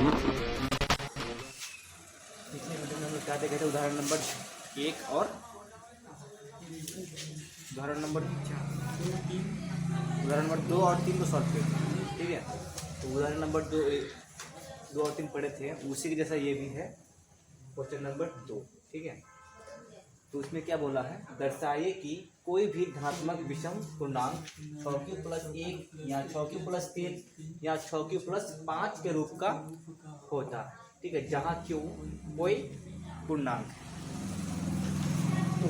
पिछले वीडियो में हम लोग क्या देखे थे, उदाहरण नंबर 1 और उदाहरण नंबर 2 और 3 को सॉल्व किए थे। ठीक है, तो उदाहरण नंबर 2 और 3 पढ़े थे, उसी के जैसा ये भी है क्वेश्चन नंबर 2। ठीक है, तो उसमें क्या बोला है, दर्शाइए कि कोई भी धनात्मक विषम पूर्णांक 6q+1 या 6q+3 या 6q+5 के रूप का होता है। ठीक है, जहाँ q कोई पूर्णांक है। तो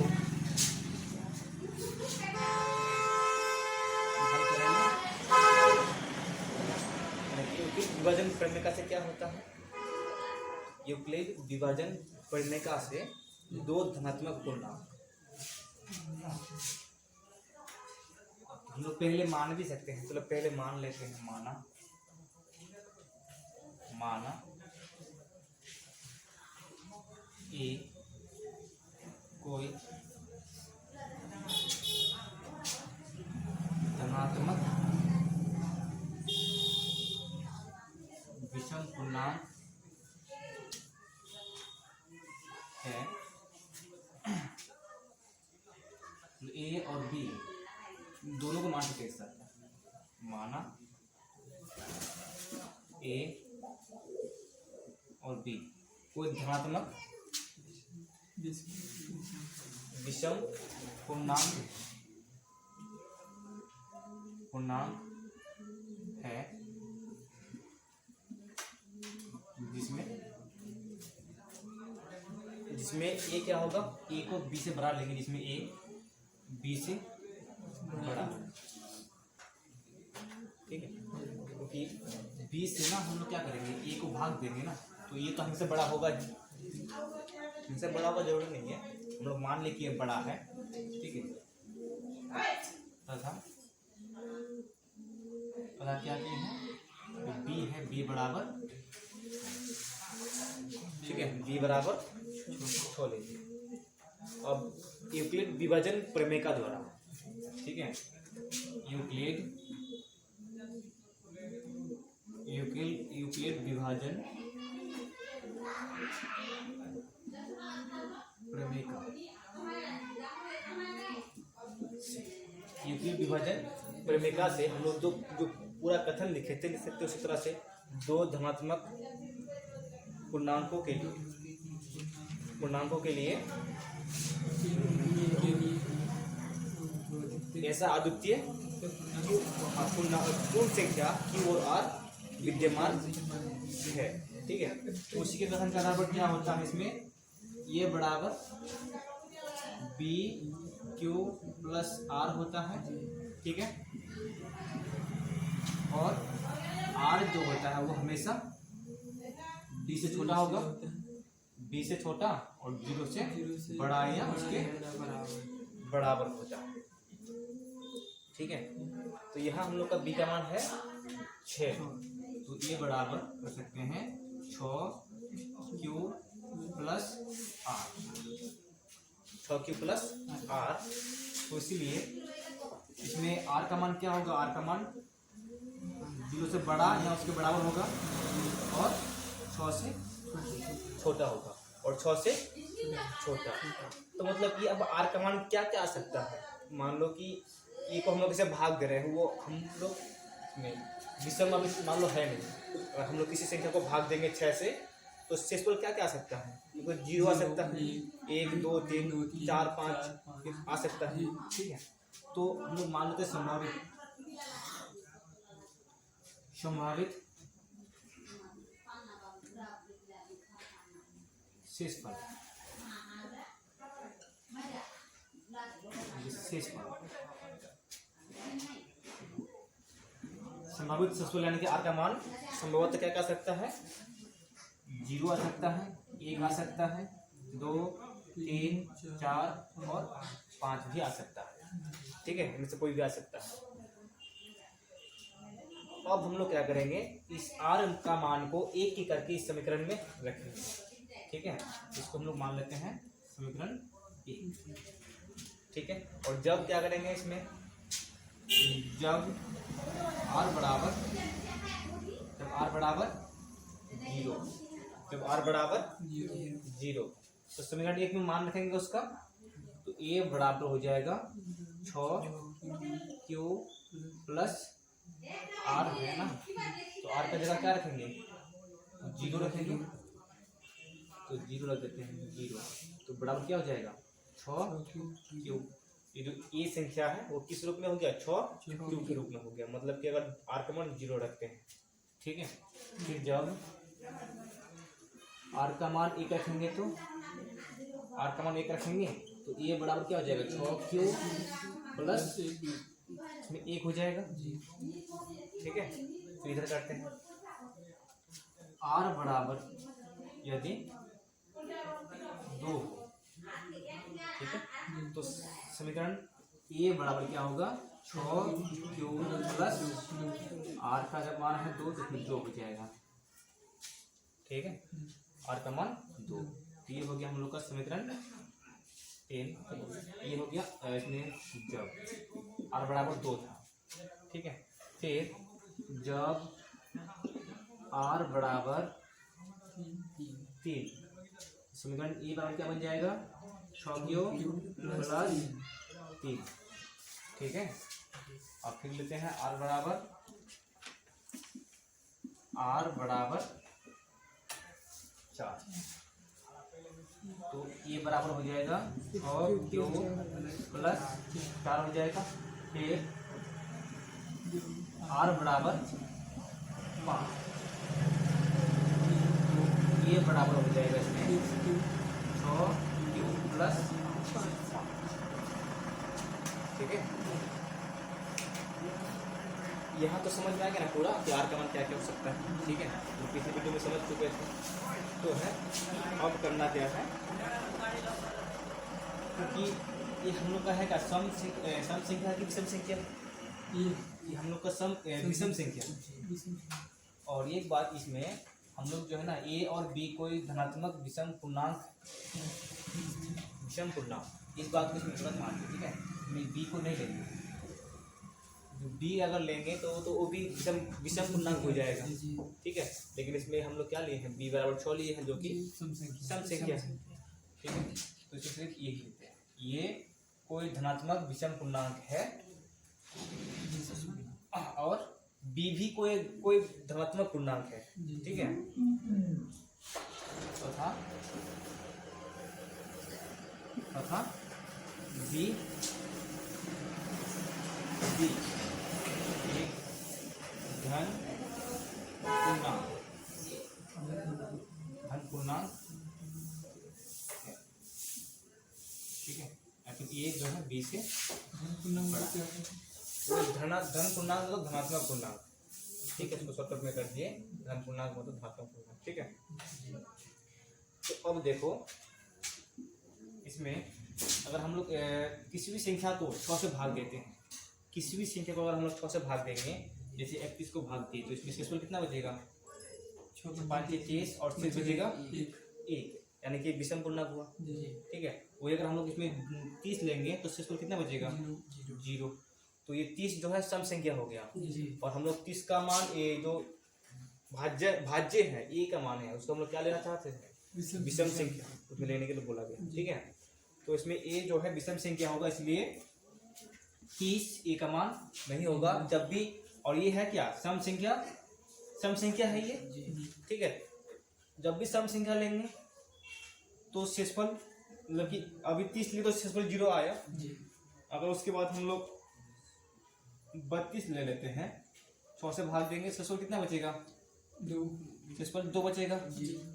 विभाजन प्रमेय से क्या होता है, यूक्लिड विभाजन प्रमेय से दो धनात्मक पूर्णांक, हम लोग पहले मान भी सकते हैं। चलो पहले मान लेते हैं, माना ए कोई धनात्मक विषम पूर्णांक है, ए और बी दोनों को मान सकते हैं। माना ए और बी कोई धनात्मक विषम पूर्णांक है, जिसमें ए क्या होगा, ए को बी से बड़ा लेंगे, जिसमें ए बी से बड़ा। ठीक है, क्योंकि बी से ना हम लोग क्या करेंगे, ए को भाग देंगे ना, तो ये तो हमसे बड़ा होगा ही, हमसे बड़ा होगा जरूरी नहीं है, हम लोग मान ले कि ये बड़ा है। ठीक है, तथा क्या किए हैं, बी है, बी बराबर, ठीक है, बी बराबर 6 लेंगे। अब यूक्लिड विभाजन प्रमेय का द्वारा, ठीक है, यूक्लिड विभाजन प्रमेय का, यूक्लिड विभाजन प्रमेय से हम लोग जो पूरा कथन लिखे थे, लिख सकते उसी तरह से दो धनात्मक पूर्णांकों के लिए ऐसा अद्वितीय पूर्ण संख्या Q और R विद्यमान है। ठीक है, तो उसी के कथन के आधार पर क्या होता है, इसमें ये बराबर BQ+R होता है। ठीक है, और R जो होता है वो हमेशा D से छोटा होगा, B से छोटा और 0 से बड़ा या उसके बराबर होता है। ठीक है, तो यहाँ हम लोग का B का मान है 6, तो ये बराबर कर सकते हैं 6Q+R। तो इसीलिए इसमें R का मान क्या होगा, R का मान 0 से बड़ा या उसके बराबर होगा और 6 से छोटा होगा और 6 से छोटा। तो मतलब कि अब R का मान क्या क्या आ सकता है, मान लो कि ए को हम लोग इसे भाग दे रहे हैं, वो हम लोग में विषम मान लो है नहीं, अगर हम लोग किसी संख्या को भाग देंगे 6 से, तो शेषफल क्या क्या आ सकता है, 0 आ सकता है, 1 2 3 4 5 आ सकता है। ठीक है, तो हम लोग मान लेते हैं संभावित शेषफल, संभावित शेषफल यानी कि R का मान संभवतः क्या आ सकता है, 0 आ सकता है, 1 आ सकता है, 2 3 4 और 5 भी आ सकता है। ठीक है, इनमें से कोई भी आ सकता है। अब हम लोग क्या करेंगे, इस R का मान को एक ही करके इस समीकरण में रखेंगे। ठीक है, इसको हम लोग मान लेते हैं समीकरण 1। ठीक है, और जब क्या करेंगे इसमें, जब R बराबर जीरो। जब आर बराबर जीरो तो समीकरण एक में मान रखेंगे उसका, तो ए बराबर हो जाएगा 6q प्लस आर है ना, तो आर का जगह क्या रखेंगे, जीरो रखेंगे, तो जीरो रख देते हैं जीरो, तो बराबर क्या हो जाएगा 6q। ये जो ए संख्या है वो किस रूप में हो गया, 6q के रूप में हो गया, मतलब कि अगर आर का मान जीरो रखते हैं, ठीक है। फिर जब आर का मान एक रखेंगे तो आर का मान एक रखेंगे तो ए बराबर क्या हो जाएगा 6q प्लस इसमें एक हो जाएगा, ठीक है। तो इधर करते हैं आर बराबर यदि 2, ठीक है, तो समीकरण ए बराबर क्या होगा 6q प्लस आर का जब मान है 2 तो फिर 2 हो जाएगा, ठीक है, आर का मान 2। तो ये हो गया हम लोग का समीकरण 10। ये हो गया इसमें जब आर बराबर 2 था, ठीक है। फिर जब आर बराबर 3, समीकरण ए बराबर क्या बन जाएगा 6q प्लस 3, ठीक है। अब फिर लेते हैं आर बराबर 4, तो ये बराबर हो जाएगा 6q प्लस 4 हो जाएगा। फिर आर बराबर 5, तो ये बराबर हो जाएगा इसमें 6q प्लस 5, ठीक है। यहाँ तो समझ में आ गया ना पूरा कि आर का मान क्या क्या हो सकता है, ठीक है, तो पिछले वीडियो में समझ चुके थे। तो है अब करना क्या है, क्योंकि ये हम लोग का है क्या सम संख्या की विषम संख्या, ये हम लोग का सम विषम संख्या। और एक बात इसमें हम लोग जो है ना ए और बी कोई धनात्मक विषम पूर्णांक इस बात को इसमें गलत मानते, ठीक है, बी को नहीं लेंगे, बी अगर लेंगे तो वो भी विषम पूर्णांक हो जाएगा, ठीक है। लेकिन इसमें हम लोग क्या लिए हैं, बी बराबर 6 लिए हैं जो कि सम संख्या है, ठीक है। तो इसमें सिर्फ ये लेते हैं, ये कोई धनात्मक विषम पूर्णांक है और बी भी कोई धनात्मक पूर्णांक है, ठीक है। तथा बी एक धन पूर्णांक है, ठीक है। लेकिन ये जो है बी से धन पूर्णांक मतलब धनात्मक पूर्णांक, ठीक है, इसको शॉर्टकट में कर दिए, धन पूर्णांक मतलब धनात्मक पूर्णांक, ठीक है। तो अब देखो इसमें अगर हम लोग किसी भी संख्या को 6 से भाग देते हैं, किसी भी संख्या को अगर हम लोग 6 से भाग देंगे, जैसे 31 को भाग दिए तो इसमें शेषफल कितना बचेगा 5 23 और शेष बचेगा 1, यानी कि विषम पूर्णांक हुआ, ठीक है। वही अगर हम लोग इसमें 30 लेंगे तो शेषफल कितना बचेगा 0। तो ये 30 जो है सम संख्या हो गया, और हम लोग 30 का मान ये जो भाज्य है ए का मान है उसको हम लोग क्या लेना चाहते हैं, विषम संख्या, उसमें लेने के लिए बोला गया, ठीक है। तो इसमें ए जो है विषम संख्या होगा, इसलिए 30 ए का मान नहीं होगा जब भी, और ये है क्या सम संख्या है ये, ठीक है। जब भी सम संख्या लेंगे तो शेषफल मतलब कि अभी 30 लिए तो शेषफल 0 आया, अगर उसके बाद हम लोग 32 ले लेते हैं, 6 से भाग देंगे, शेषफल कितना बचेगा 2, शेषफल 2 बचेगा,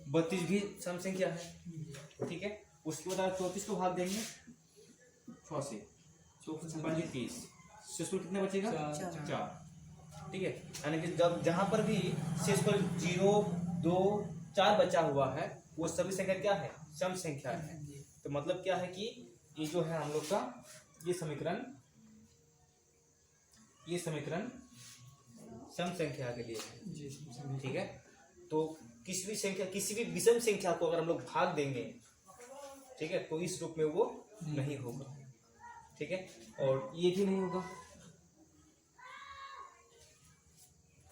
32 भी सम संख्या है, ठीक है। उसके बाद 34 को भाग देंगे 6 से, 30, शेषफल कितना बचेगा 4, ठीक है। यानी कि जब जहां पर भी शेषफल 0 2 4 बचा हुआ है वो सभी संख्या क्या है सम संख्या है। तो मतलब क्या है कि ये जो है हम लोग का ये समीकरण सम संख्या के लिए है, ठीक है। तो किसी भी विषम संख्या को अगर हम लोग भाग देंगे, ठीक है, तो इस रूप में वो नहीं होगा, ठीक है, और ये भी नहीं होगा,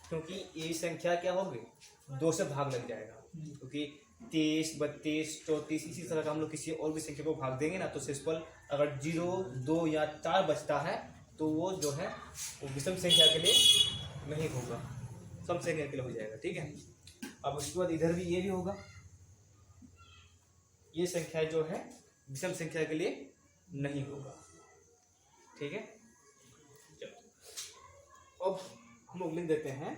क्योंकि ये संख्या क्या होगी 2 से भाग लग जाएगा, क्योंकि 23, 32, 34 इसी तरह का हम लोग किसी और भी संख्या को भाग देंगे ना, तो शेषफल अगर 0, 2 या 4 बचता है तो वो जो है वो विषम संख्या के लिए नहीं होगा, सम संख्या के लिए हो जाएगा। ठीक है, अब उसके बाद इधर भी ये भी होगा, ये संख्या जो है विषम संख्या के लिए नहीं होगा। ठीक है, चलो अब हम लोग लिख देते हैं,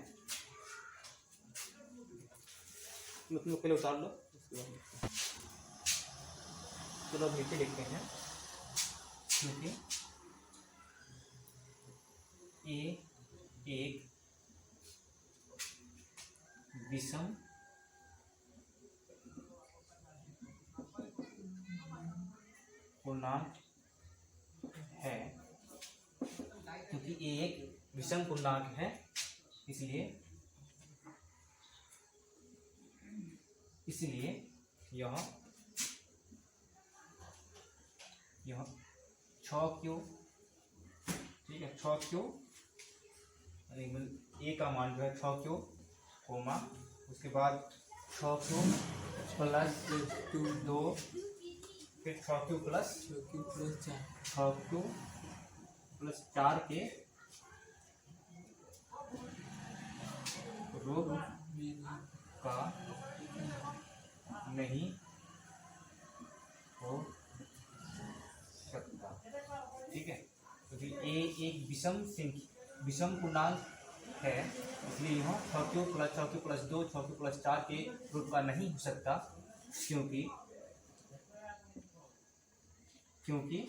तुम लोग पहले उतार लो, चलो अब नीचे लिखते हैं, क्योंकि ए एक विषम पूर्णांक है, क्योंकि ए एक विषम पूर्णांक है, इसलिए यह 6Q, ठीक है, 6Q ए का मान जो है 6Q, उसके बाद 6Q प्लस 2, फिर 6Q प्लस 6Q प्लस 4 के रूप का नहीं हो सकता। ठीक है, क्योंकि ए एक विषम पूर्णांक है, इसलिए यह 6Q प्लस 2, 6Q प्लस 4 के रूप का नहीं हो सकता, क्योंकि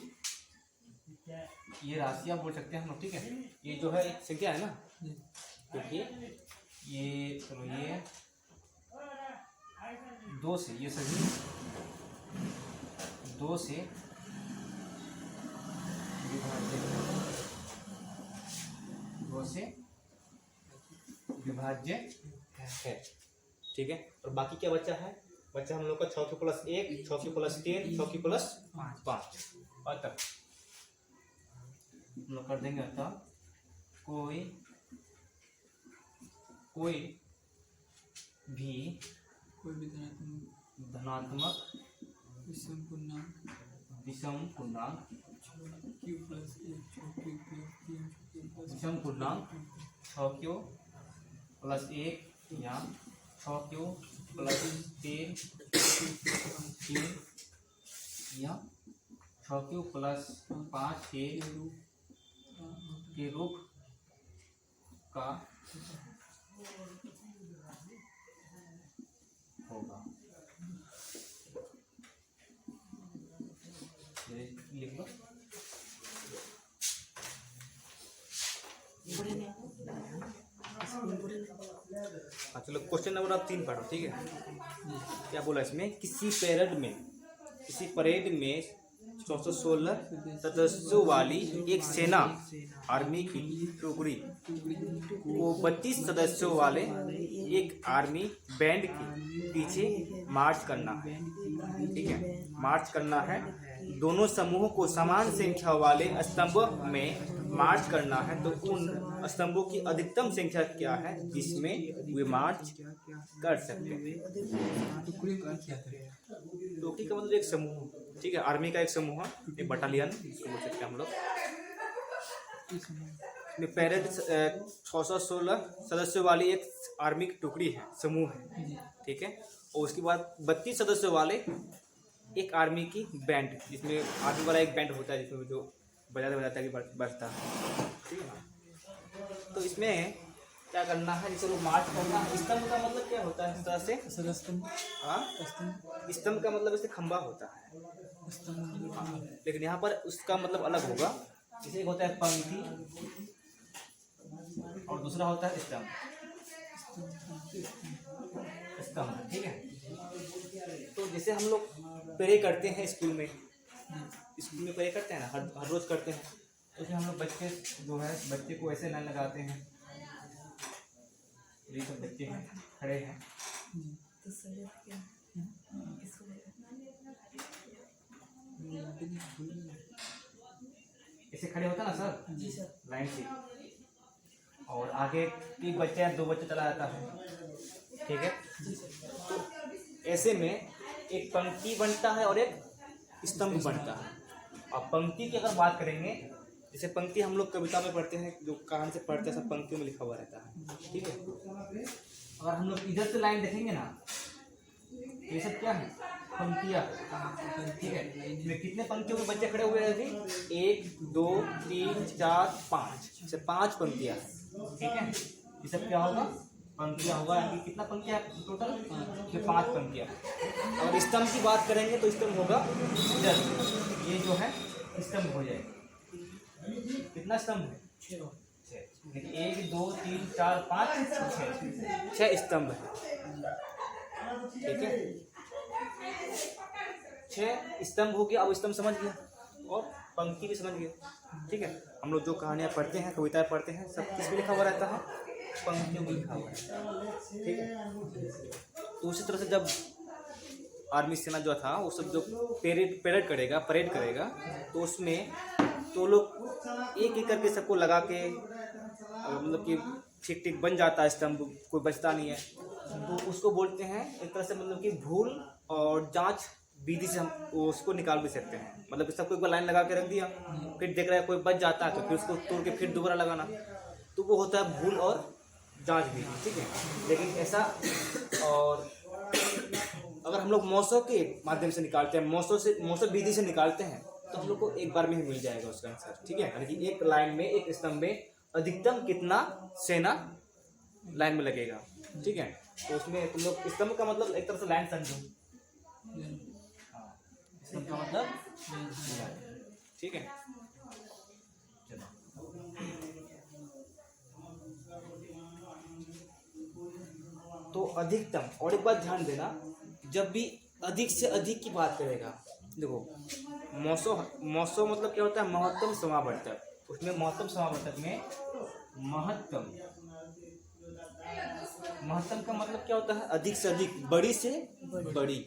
ये राशि आप बोल सकते हैं हम लोग। ठीक है, ये जो है एक संख्या है ना, क्योंकि ये चलो ये 2 से, ये सभी 2 से विभाज्य है। ठीक है, और बाकी क्या बचा है, बचा हम लोग का 6Q plus 1, 6Q plus 3, 6Q plus 5 और तक हम लोग कर देंगे। अतः कोई भी धनात्मक विषम पूर्णांक विषम पूर्णांक 6Q प्लस 1 या 6Q प्लस 3 या 6Q प्लस 5 के रूप का होगा। लिख लो, चलो क्वेश्चन नंबर आप 3 पढ़ो। ठीक है, क्या बोला इसमें, किसी परेड में 416 सदस्यों वाली एक सेना आर्मी की टुकड़ी को 32 सदस्यों वाले एक आर्मी बैंड के पीछे मार्च करना है। ठीक है, मार्च करना है, दोनों समूहों को समान संख्या वाले स्तंभ में मार्च करना है, तो उन स्तंभों की अधिकतम संख्या क्या है जिसमें वे मार्च कर सकते हैं। टुकड़ी का मतलब एक समूह। ठीक है, आर्मी का एक समूह, एक बटालियन इसको बोल सकते हैं हम लोग। पैरेड 616 सदस्यों वाली एक आर्मी की टुकड़ी है, समूह है। ठीक है, और उसके बाद 32 सदस्यों वाले एक आर्मी की बैंड, जिसमें आर्मी वाला एक बैंड होता है, जिसमें जो बजाते कि बजता है। ठीक है, तो इसमें क्या करना है, जैसे लोग मार्च करना है। स्तंभ का मतलब क्या होता है इस तरह से, स्तंभ का मतलब जैसे खंबा होता है, लेकिन यहाँ पर उसका मतलब अलग होगा। जैसे एक होता है पंक्ति और दूसरा होता है स्तंभ। ठीक है, तो जैसे हम लोग प्रे करते हैं स्कूल में प्रे करते हैं ना, हर रोज करते हैं, तो हम लोग बच्चे जो है बच्चे को ऐसे लाइन लगाते हैं। ये सब बच्चे हैं, खड़े हैं, ऐसे खड़े होता ना सर, जी सर, लाइन से, और आगे एक बच्चा या 2 बच्चे चला जाता है, ठीक है। तो ऐसे में एक पंक्ति बनता है और एक स्तंभ बनता है। अब पंक्ति की अगर बात करेंगे, जैसे पंक्ति हम लोग कविता में पढ़ते हैं, जो कहानी से पढ़ते हैं सब पंक्तियों में लिखा हुआ रहता है, ठीक है। अगर हम लोग इधर से लाइन देखेंगे ना, ये सब क्या है, पंक्तियाँ, ठीक है। इसमें कितने पंक्तियों में बच्चे खड़े हुए हैं अभी, 1 2 3 4 5, जैसे 5 पंक्तियाँ, ठीक है। ये सब क्या होगा, पंक्तियाँ होगा। यानी कितना पंक्तियाँ टोटल, ये 5 पंक्तियाँ। और स्तंभ की बात करेंगे तो स्तंभ होगा इधर, ये जो है स्तंभ हो जाएगा। कितना स्तंभ है, 6। देखिए 1 2 3 4 5 6 स्तंभ है, ठीक है। 6 स्तंभ हो गया। अब स्तंभ समझ गया और पंक्ति भी समझ गया, ठीक है। हम लोग जो कहानियाँ पढ़ते हैं, कविताएं पढ़ते हैं, सब किस में लिखा हुआ रहता है, पंक्तियों में लिखा हुआ है, ठीक है। तो उसी तरह से जब आर्मी सेना जो था वो सब जो परेड करेगा, तो उसमें तो लोग एक एक करके सबको लगा के मतलब कि ठीक ठीक बन जाता है स्तंभ, कोई बचता नहीं है। तो उसको बोलते हैं एक तरह से मतलब कि भूल और जांच विधि से हम उसको निकाल भी सकते हैं। मतलब कि सबको एक बार लाइन लगा के रख दिया, फिर देख रहा है कोई बच जाता है तो फिर उसको तोड़ के फिर दोबारा लगाना, तो वो होता है भूल और जांच विधि, ठीक है। लेकिन ऐसा, और अगर हम लोग मौसों के माध्यम से निकालते हैं, मौसों विधि से निकालते हैं, तो हम लोग को एक बार में ही मिल जाएगा उसका आंसर, ठीक है। यानी कि एक लाइन में, एक स्तंभ में अधिकतम कितना सेना लाइन में लगेगा, ठीक है। तो उसमें तुम लोग स्तंभ का मतलब एक तरह से लाइन समझो, स्तंभ का मतलब, ठीक है। तो अधिकतम, और एक बात ध्यान देना, जब भी अधिक से अधिक की बात करेगा, देखो मौसो मतलब क्या होता है, महत्तम समावर्तक। उसमें महत्तम समावर्तक में महत्तम का मतलब क्या होता है, अधिक से अधिक, बड़ी से बड़ी,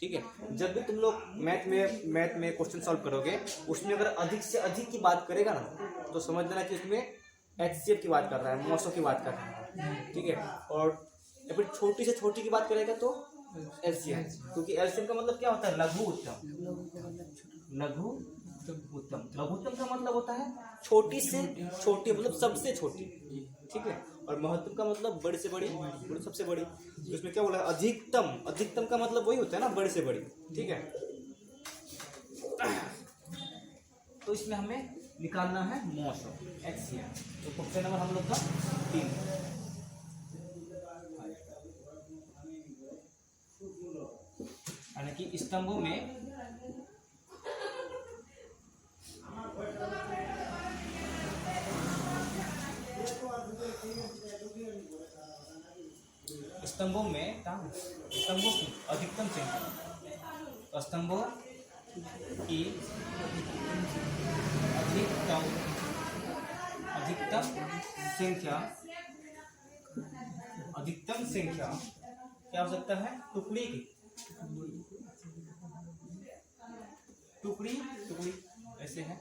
ठीक है। जब भी तुम लोग मैथ में क्वेश्चन सॉल्व करोगे, उसमें अगर अधिक से अधिक की बात करेगा ना, तो समझ लेना कि उसमें HCF की बात कर रहा है, मौसों की बात कर रहा है, ठीक है। और या फिर छोटी से छोटी की बात करेगा तो LCM, क्योंकि LCM का मतलब क्या होता है, लघु उत्तम। लघुत्तम का मतलब होता है छोटी से छोटी, मतलब सबसे छोटी, ठीक है। और महत्तम का मतलब बड़ी से बड़ी, सबसे बड़ी। तो इसमें क्या बोला है, अधिकतम का मतलब वही होता है ना, बड़ी से बड़ी, ठीक है। तो इसमें हमें निकालना है मौसम, HCM। तो क्वेश्चन नंबर हम लोग का 3, यानी कि स्तंभों में स्तंभों की अधिकतम संख्या, स्तंभों की अधिकतम संख्या क्या हो सकता है, टुकड़ी ऐसे है,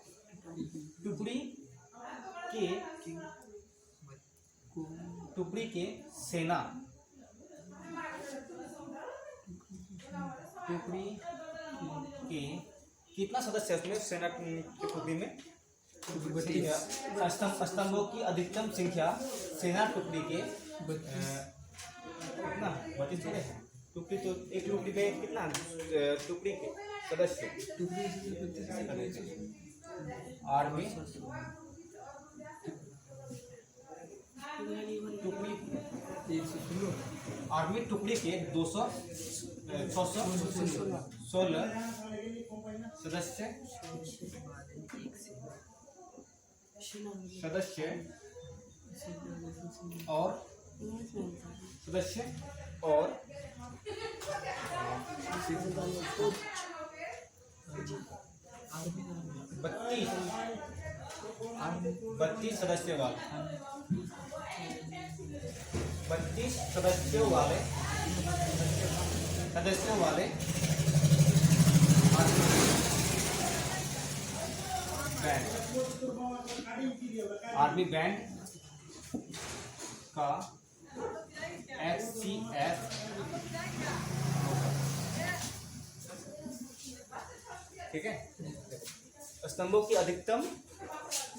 टुकड़ी के सेना, टुकड़ी के कितना सदस्य है उसमें, सेना की टुकड़ी में, स्तंभों की अधिकतम संख्या सेना टुकड़ी के कितना, 32 है टुकड़ी। तो एक टुकड़ी में कितना टुकड़ी के सदस्य, आर्मी टुकड़ी के 616 सदस्य और 32 सदस्यों वाले आर्मी बैंड का HCF ठीक है। स्तंभों की अधिकतम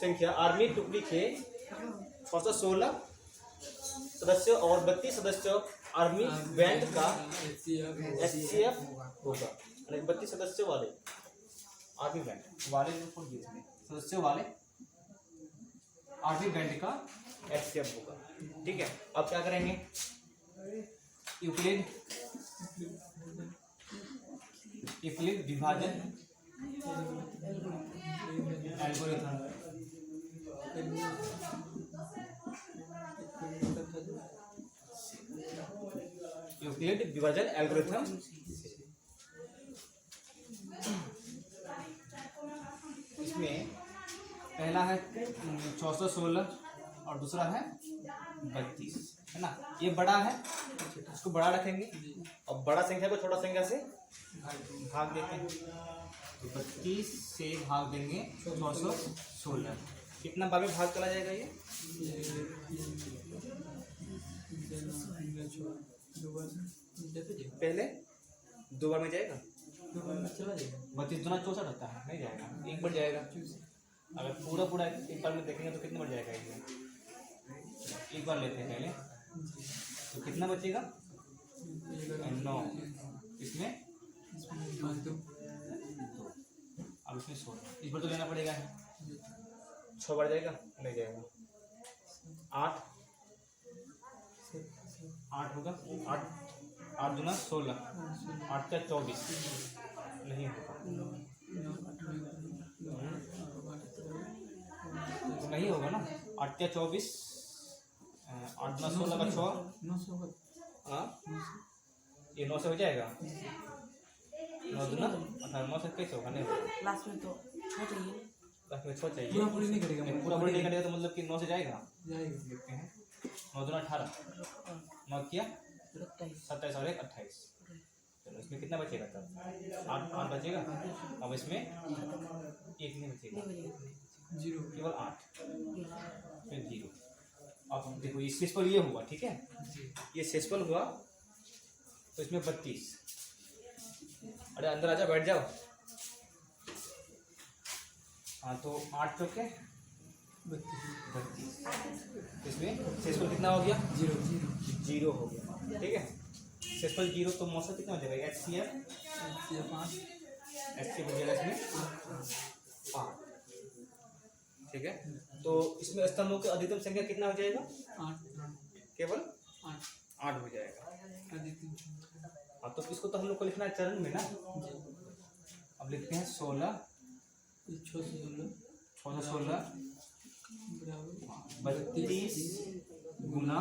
संख्या आर्मी टुकड़ी के 616 सदस्य और 32 सदस्य आर्मी बैंड का HCF होगा। 32 सदस्यों वाले आर्मी बैंड वाले सदस्यों वाले आर्मी बैंड का HCF होगा। ठीक है, अब क्या करेंगे, यूक्लिड विभाजन एल्गोरिथम यूक्लिड विभाजन एल्गोरिथम इसमें पहला है 616 और दूसरा है 32 है ना। ये बड़ा है, इसको बड़ा रखेंगे और बड़ा संख्या को छोटा संख्या से भाग देते हैं। तो 32 से भाग देंगे 616, कितना बार में भाग चला जाएगा ये? पहले 2 बार में जाएगा, 32 दूना 64 होता है, नहीं जाएगा, एक बार जाएगा। अगर पूरा एक बार में देखेंगे तो कितने बार जाएगा ये? एक बार लेते हैं पहले, तो कितना बचेगा? 9, इसमें 2, अब इसमें 16, इस बार तो लेना पड़ेगा। 6 बार जाएगा, नहीं जाएगा। 8 होगा, 8 दूना 16, 8 का 24 नहीं होगा, नहीं होगा ना। 8 का 24, 8 दूना 16 का 6, हाँ ये 9 से हो जाएगा। 9 दूना 18, 9 से कैसे होगा? नहीं होगा, लास्ट में तो 6 चाहिए, लास्ट में 6 चाहिए। पूरा नहीं करेगा, पूरा नहीं करेगा तो मतलब कि 9 से जाएगा। देखते हैं, 9 दूना 18, 9 किया 27 और 1 28, चलो इसमें कितना बचेगा तब? 8 बचेगा। अब इसमें 1 नहीं बचेगा, केवल 8, फिर 0। अब देखो ये शेषफल ये हुआ, ठीक है, ये शेषफल हुआ, तो इसमें 32। अरे अंदर आजा, बैठ जाओ। हाँ तो 8 चौके 32, इसमें शेषफल कितना हो गया? 0 हो गया, ठीक है। शेषफल 0 तो मौसम कितना हो जाएगा? HCF 5 हो जाएगा इसमें 5, ठीक है। तो इसमें स्तंभों की अधिकतम संख्या कितना हो जाएगा? 8, केवल 8 हो जाएगा। हाँ तो इसको तो हम लोग को लिखना है चरण में ना। अब लिखते हैं 16 32 गुना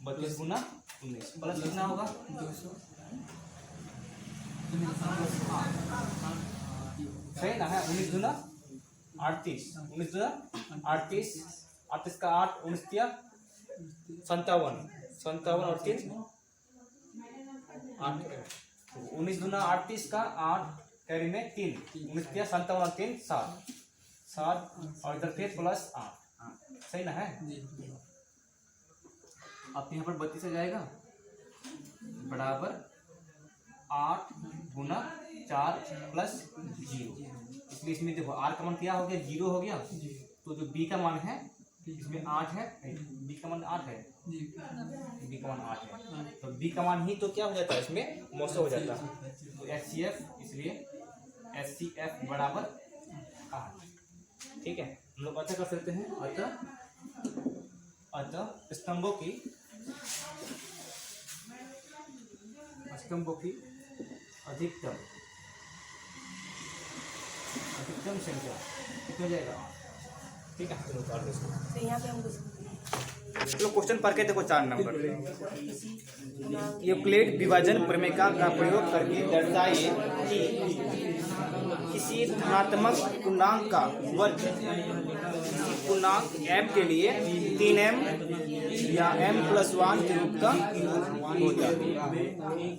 32 गुना 19 प्लस कितना होगा? 200, सही ना है। 19 दूना 38, 19 दूना 38, 38 का 8, 19 दिया 57, 57 और 3 8, 19 दूना 38 का 8 कैरी में 3, 19 दिया 57 और 3 7 और इधर फिर प्लस 8, सही ना है। अब यहाँ पर 32 आ जाएगा बराबर 8 गुना 4 प्लस 0, इसलिए इसमें देखो आर का मान क्या हो गया? 0 हो गया। तो जो बी का मान है इसमें 8 है, बी का मान 8 है, बी का मान 8 है, तो बी का मान ही तो क्या हो जाता है? इसमें मौसम हो जाता है। तो HCF, इसलिए HCF बराबर 8, ठीक है। हम लोग अच्छा कर सकते हैं। अतः स्तंभों की अधिकतम संख्या कितना हो जाएगा? ठीक है, चलो उतार दो इसको। तो यहाँ पे हम चलो क्वेश्चन पढ़ के देखो 4 नंबर। यूक्लिड विभाजन प्रमेय का प्रयोग करके दर्शाइए कि किसी धनात्मक पूर्णांक का वर्ग पूर्णांक m के लिए 3m या m+1 के रूप का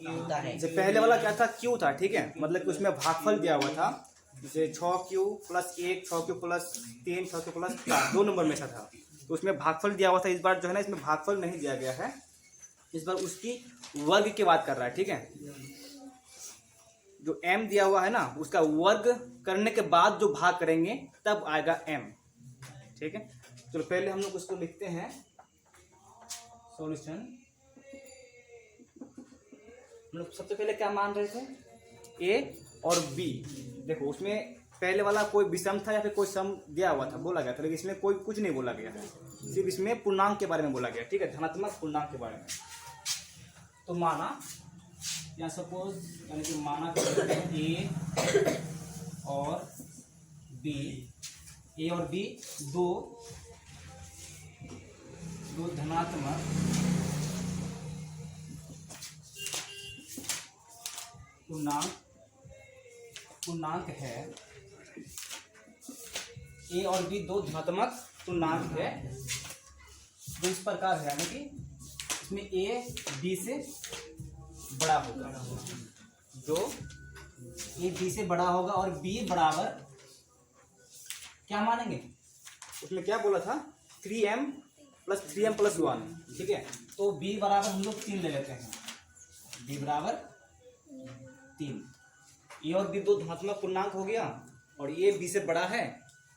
होता है। जो पहले वाला क्या था? q था, ठीक है, मतलब कि उसमें भागफल दिया हुआ था, जैसे 6q + 1, 6q + 3, 6q + 4, 2 नंबर में ऐसा था। तो उसमें भागफल दिया हुआ था, इस बार जो है ना इसमें भागफल नहीं दिया गया है, इस बार उसकी वर्ग की बात कर रहा है। ठीक है, जो m दिया हुआ है ना उसका वर्ग करने के बाद जो भाग करेंगे तब आएगा m। ठीक है, चलो पहले हम लोग उसको लिखते हैं सॉल्यूशन। हम लोग सबसे पहले क्या मान रहे थे, a और b। देखो उसमें पहले वाला कोई विषम था या फिर कोई सम दिया हुआ था, बोला गया था, लेकिन इसमें कोई कुछ नहीं बोला गया, सिर्फ इसमें पूर्णांक के बारे में बोला गया। ठीक है, धनात्मक पूर्णांक के बारे में। तो माना या सपोज यानी कि माना ए और बी दो धनात्मक पूर्णांक है, ए और बी दो धनात्मक पूर्णांक है जो इस प्रकार है, यानी कि इसमें ए बी से बड़ा होगा, जो ए बी से बड़ा होगा और बी बराबर क्या मानेंगे, उसमें क्या बोला था 3m + 3m + 1। ठीक है, तो b बराबर हम लोग 3 ले लेते हैं, b बराबर 3। ए और बी दो धनात्मक पूर्णांक हो गया और ए बी से बड़ा है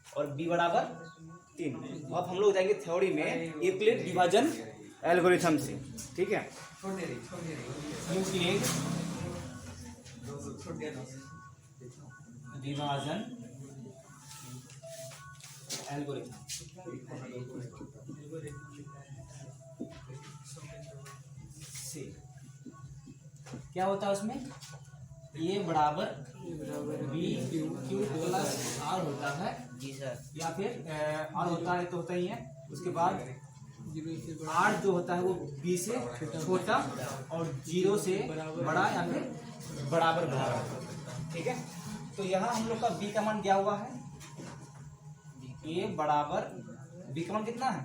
और b बराबर 3। अब हम लोग जाएंगे थ्योरी में यूक्लिड विभाजन एल्गोरिथम से। ठीक है, यूक्लिड विभाजन एल्गोरिथम से क्या होता है, उसमें ए बराबर बी क्यू प्लस आर होता है। जी सर, या फिर आर होता है तो होता ही है, उसके बाद आर जो होता है वो बी से छोटा और 0 से बड़ा या फिर बराबर बराबर। ठीक है, तो यहाँ हम लोग का बी का मान दिया हुआ है, ए बराबर बी का मान कितना है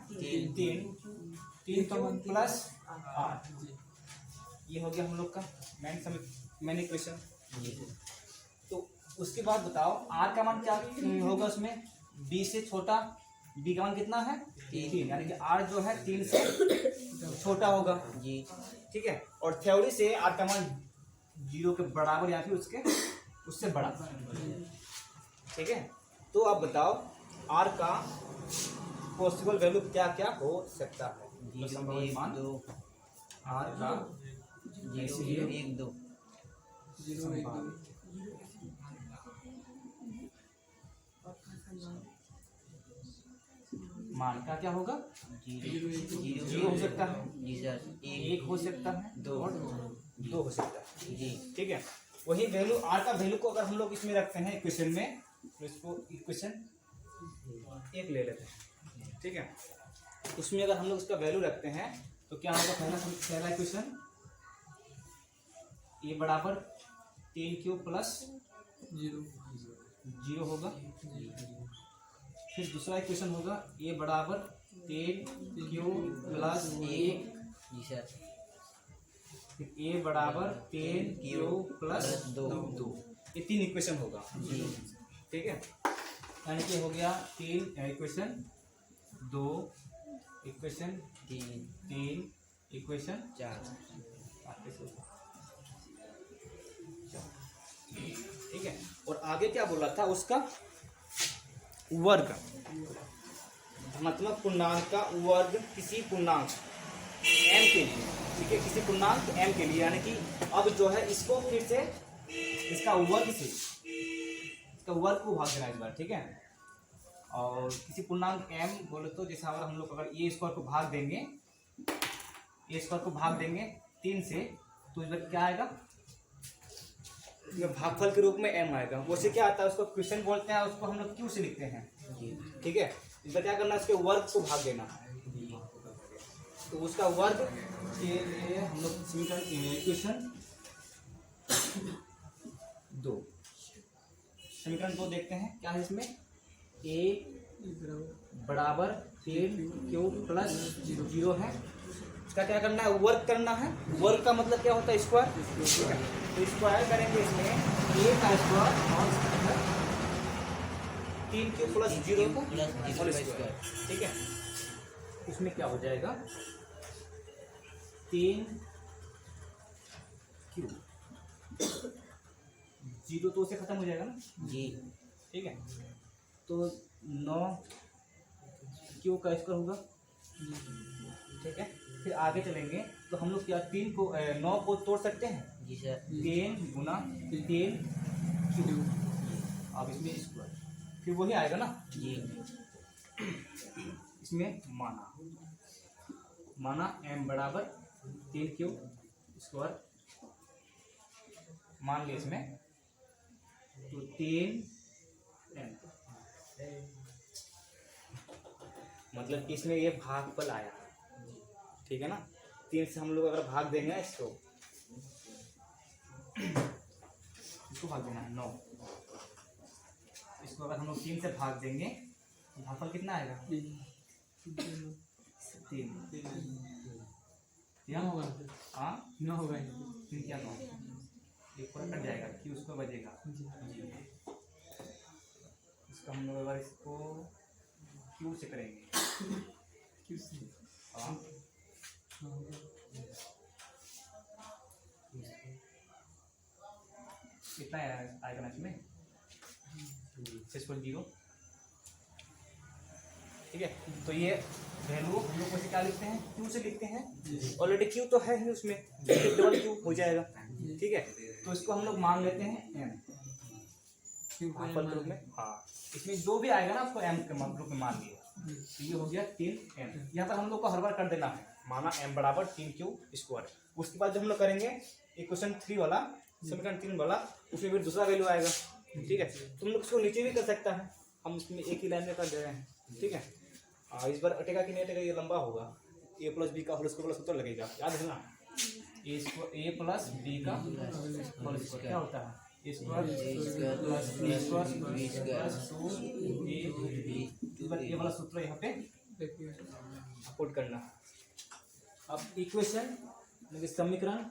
3 प्लस आर, ये हो गया हम लोग का मेन इक्वेशन। तो उसके बाद बताओ आर का मान क्या होगा, उसमें बी से छोटा, बी का मान कितना है 3, यानी कि आर जो है 3 से छोटा होगा जी। ठीक है, और थ्योरी से आर का मान 0 के बराबर या फिर उससे बड़ा। ठीक है, तो आप बताओ आर का पॉसिबल वैल्यू क्या क्या हो सकता है, संभावित मान आर का 0 1 2 मान का क्या होगा 0 हो सकता है जी सर, 1 हो सकता है, 2 हो सकता है जी। ठीक है, वही वैल्यू आर का वैल्यू को अगर हम लोग इसमें रखते हैं इक्वेशन में, तो इसको इक्वेशन 1 ले लेते हैं। ठीक है, उसमें अगर हम लोग इसका वैल्यू रखते हैं तो क्या होगा, पहला इक्वेशन ए बराबर 3q प्लस 0 होगा। फिर दूसरा इक्वेशन होगा ए बराबर 10q प्लस 1 जी सर, फिर ए बराबर 10q प्लस 2। ये 3 इक्वेशन होगा जी। ठीक है, यानी कि हो गया 3 इक्वेशन, 2 इक्वेशन, 3 इक्वेशन, 4। ठीक है, और आगे क्या बोला था, उसका वर्ग, धनात्मक पूर्णांक का वर्ग किसी पूर्णांक m के लिए। ठीक है, किसी पूर्णांक m के लिए, यानी कि अब जो है इसको फिर से इसका वर्ग से इसका वर्ग को भाग देना इस बार। ठीक है, और किसी पूर्णांक m बोले तो जैसे अगर हम लोग अगर ए स्क्वायर को भाग देंगे 3 से, तो इस बार क्या आएगा, भागफल के रूप में m आएगा। वैसे क्या आता है, उसको क्वेश्चन बोलते हैं, उसको हम लोग क्यू से लिखते हैं। ठीक है, इस बार क्या करना है, उसके वर्ग को भाग देना है, तो उसका वर्ग के लिए हम लोग समीकरण इक्वेशन 2 देखते हैं क्या है इसमें, a बराबर 10q प्लस 0 है, इसका क्या करना है, वर्ग करना है। वर्ग का मतलब क्या होता है, स्क्वायर। ठीक है, तो स्क्वायर करेंगे इसमें a का स्क्वायर और 3q प्लस 0 का होल स्क्वायर। ठीक है, उसमें क्या हो जाएगा 3 क्यू, 0 तो उसे खत्म हो जाएगा ना जी। ठीक है। तो 9 क्यू का स्क्वायर होगा ठीक है। फिर आगे चलेंगे तो हम लोग क्या 9 को तोड़ सकते हैं जी सर। 3 गुना 3 क्यू, अब इसमें स्क्वायर फिर वही आएगा ना जी। इसमें माना m बराबर 3 क्यू स्क्वायर मान लिया इसमें, तो 3 m मतलब कि इसमें ये भागफल आया ठीक है ना। 3 से हम लोग अगर भाग देंगे इसको भाग देना है 9, इसको अगर हम लोग 3 से भाग देंगे भागफल कितना आएगा 3 हाँ 9 होगा। 3 क्या 9 ये पूरा कट जाएगा कि उसको बचेगा। इसका हम लोग अगर इसको क्यू से करेंगे हाँ कितना आएगा ना इसमें 6.0 ठीक है। तो ये वैल्यू हम लोग उसे क्या लिखते हैं क्यू से लिखते हैं, ऑलरेडी क्यू तो है ही उसमें, डबल क्यू हो जाएगा ठीक है। तो इसको हम लोग मान लेते हैं एम भागफल के रूप में। हाँ इसमें जो भी आएगा ना आपको एम के रूप में मान लिया, तो ये हो गया 3 एम। यहाँ पर हम लोग को हर बार कर देना है, माना एम बराबर 3 क्यू स्क्वायर। उसके बाद जब हम लोग करेंगे इक्वेशन 3 वाला समीकरण 3 वाला, उसमें फिर दूसरा वैल्यू आएगा ठीक है। तुम लोग उसको नीचे भी कर सकता है, हम उसमें एक ही लाइन में कर दे रहे हैं ठीक है। इस बार अटेगा कि नहीं अटेगा ये लंबा होगा, a प्लस बी का होल स्क्वायर प्लस सूत्र लगेगा, याद है ना a प्लस बी का होल स्क्वायर क्या होता है a square plus B square plus 2ab। ये वाला सूत्र यहाँ पे पुट करना। अब इक्वेशन मतलब समीकरण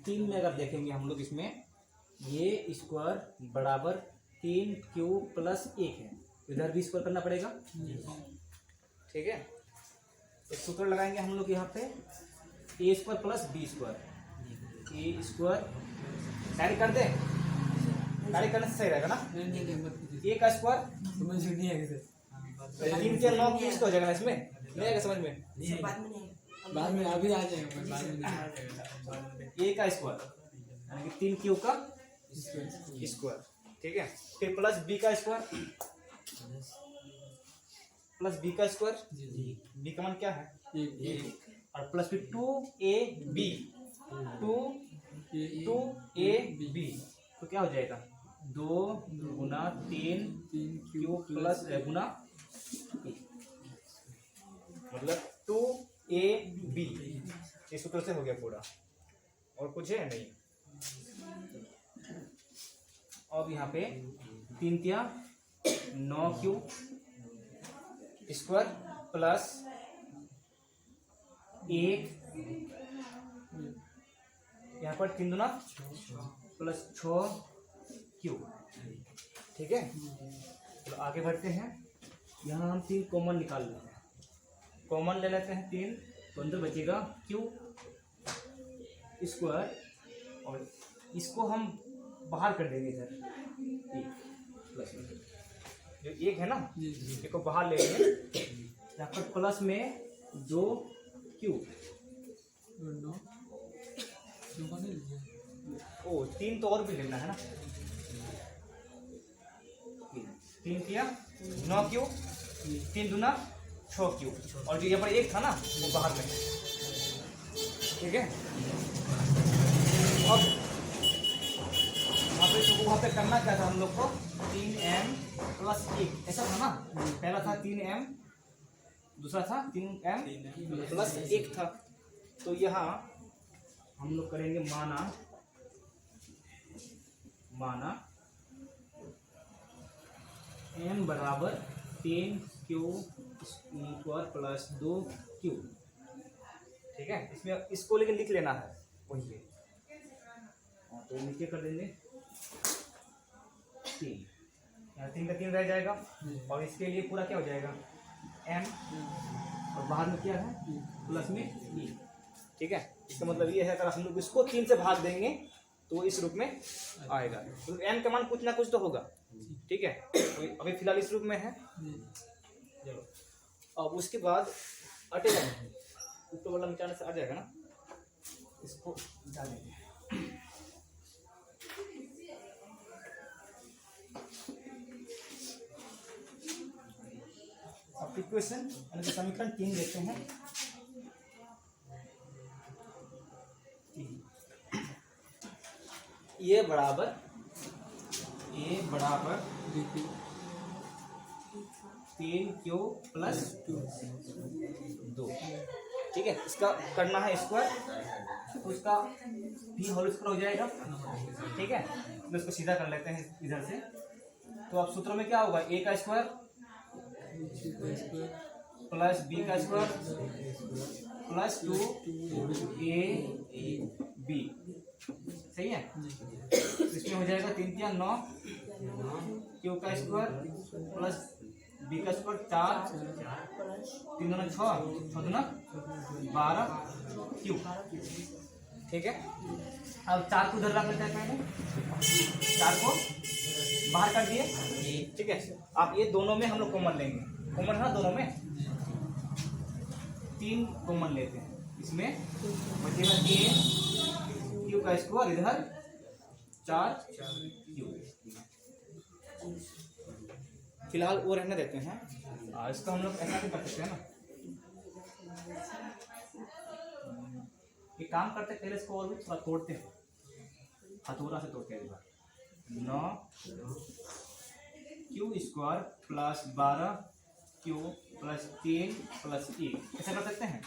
3 में अगर देखेंगे हम लोग इसमें ये स्क्वायर बराबर 3 क्यू प्लस 1 है, इधर भी स्क्वायर करना पड़ेगा ठीक है। तो सूत्र लगाएंगे हम लोग यहाँ पे ए स्क्वायर प्लस बी स्क्वायर, ए स्क्वायर डायरेक्ट कर दे, डायरेक्ट करने से सही रहेगा ना। ए का स्क्वायर 3 के 9 की हो जाएगा इसमें, नहीं आएगा समझ में बाद में अभी आ जाएगा। ए का स्क्वायर यानी कि 3 क्यू का स्क्वायर ठीक है। फिर प्लस बी का स्क्वायर प्लस बी का स्क्वायर, बी का मान क्या है और प्लस फिर 2ab 2ab तो क्या हो जाएगा 2 गुना 3 क्यू प्लस गुना मतलब 2ab। इस सूत्र से हो गया पूरा, और कुछ है नहीं। अब यहाँ पे 3 क्या 9 क्यू स्क्वायर प्लस 1 यहाँ पर 3 दूना प्लस 6 क्यू ठीक है। तो आगे बढ़ते हैं, यहाँ हम 3 कॉमन निकाल लेते हैं, कॉमन ले लेते हैं 3 तो अंदर बचेगा क्यू स्क्वायर और इसको हम बाहर कर देंगे इधर प्लस जो 1 है ना एक को बाहर ले लेंगे, यहाँ पर प्लस में 2 क्यू ओ 3 तो और भी लेना है ना, 3 किया 9 क्यू 3 दूना 6 क्यू और जो यहाँ पर 1 था ना वो बाहर में ठीक है। अब वहाँ पे करना क्या था हम लोग को 3m प्लस 1 ऐसा था ना, पहला था 3m दूसरा था 3m प्लस 1 था। तो यहाँ हम लोग करेंगे माना m बराबर 3 क्यू स्क्वायर प्लस 2 क्यू ठीक है। इसमें इसको लेकर लिख लेना है वही पे, तो नीचे कर देंगे 3, यहाँ 3 का 3 रह जाएगा और इसके लिए पूरा क्या हो जाएगा m और बाहर में क्या है प्लस में ई। ठीक है, इसका मतलब ये है अगर हम लोग इसको 3 से भाग देंगे तो इस रूप में आएगा। तो एन का मान कुछ ना कुछ तो होगा। ठीक है, तो अभी फिलहाल इस रूप में है। चलो अब उसके बाद अटेगा नहीं, ऊपर वाला मिटाने से आ जाएगा ना, इसको मिटा देंगे। अब इक्वेशन यानी कि समीकरण 3 देखते हैं। ए बराबर 3q प्लस 2। ठीक है, इसका करना है स्क्वायर, तो इसका भी होल स्क्वायर हो जाएगा। ठीक है, तो इसको सीधा कर लेते हैं इधर से। तो अब सूत्र में क्या होगा, ए का स्क्वायर प्लस बी का स्क्वायर प्लस 2 ए बी। सही है, इसमें हो जाएगा 3 या 9 क्यू का स्क्वायर प्लस बी का स्क्वायर 4 3 दूना 6 दूना 12 क्यू। ठीक है, अब 4 को उधर रख लेते हैं, पहले 4 को बाहर कर दिए। ठीक है, अब ये दोनों में हम लोग कॉमन लेंगे, कॉमन है ना दोनों में, 3 कॉमन लेते हैं। इसमें बचेगा ए क्यू का स्क्वायर इधर 4 क्यू। फिलहाल वो रहने देते हैं। इसका हम लोग ऐसा भी कर सकते हैं ना, ये काम करते पहले इसको और भी थोड़ा तोड़ते हैं, हथौड़ा से तोड़ते हैं एक बार। 9 Q square plus 12 Q plus 3 plus 1, ऐसा कर सकते हैं।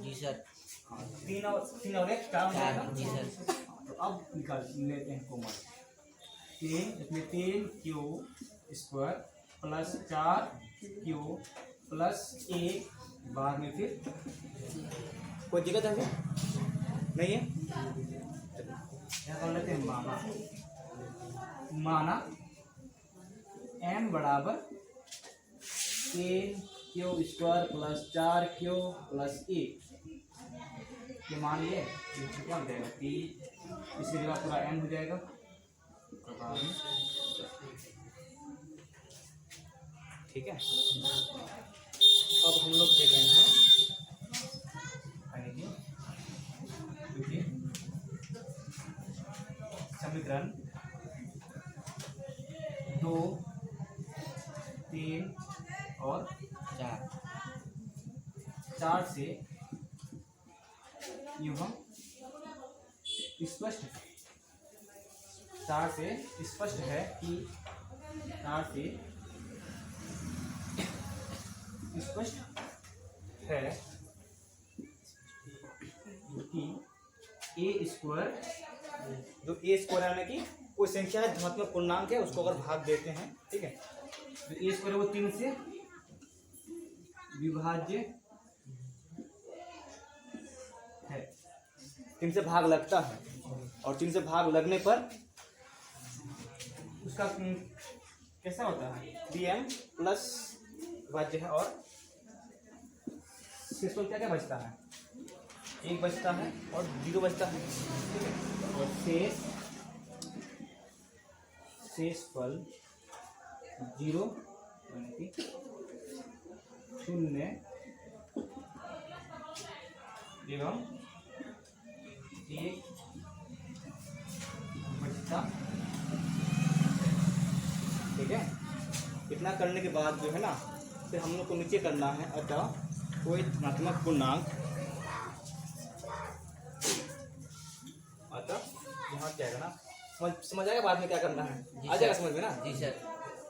जी सर। 3 और 1 4 हो जाएगा। जी सर। तो अब निकाल लेते हैं common. 3 3 Q square plus 4 Q plus 1, बाद में फिर कोई दिक्कत है नहीं है। क्या कर लेते हैं, माना m बराबर 3 Q square plus 4 Q plus 1 ये मान लिए, क्या हो जाएगा कि इसी जगह पूरा n हो जाएगा। ठीक है, अब हम लोग देख रहे हैं समीकरण 2 3 और 4 से यूँ हम स्पष्ट 4 से स्पष्ट है कि 4 से स्पष्ट है कि ए स्क्वायर, जो ए स्क्वायर यानी कि कोई संख्या है धनात्मक पूर्णांक है, उसको अगर भाग देते हैं, ठीक है, तो ए स्क्वायर वो 3 से विभाज्य है, 3 से भाग लगता है, और 3 से भाग लगने पर उसका कैसा होता है, bm प्लस विभाज्य है, और शेषफल क्या क्या बचता है, 1 बचता है और 0 बचता है, और शेषफल 0 यानी कि 0 एवं 1 बचता। ठीक है, इतना करने के बाद जो है ना, फिर हम लोग को नीचे करना है, अतः कोई धनात्मक पूर्णांक, अतः यहाँ जाएगा ना, समझ आएगा बाद में क्या करना है, आ जाएगा समझ में ना। जी सर।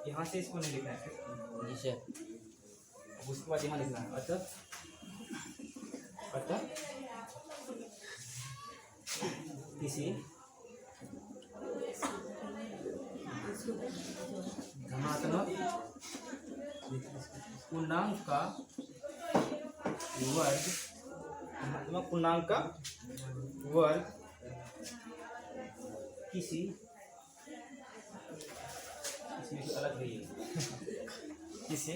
यहाँ से इसको नहीं लिखना है फिर। जी सर। अब उसके बाद यहाँ लिखना है, अतः किसी धनात्मक पूर्णांक का वर्ग, धनात्मक पूर्णांक का वर्ग किसी, इसमें अलग नहीं है किसे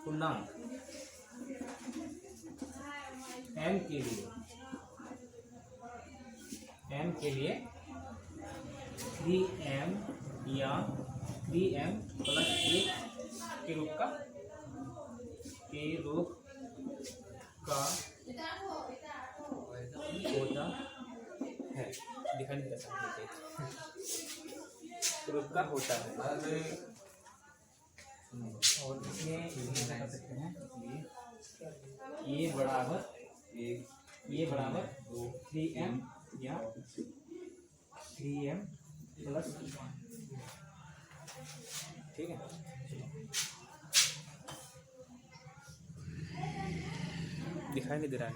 पूर्णांक m के लिए 3m या 3m प्लस 1 के रूप का होता है। दिखाई नहीं देता रूप का होता है। और इसमें क्या कर सकते हैं, ये बराबर 3m या 3m प्लस, ठीक है। दिखाई नहीं दे रहा है।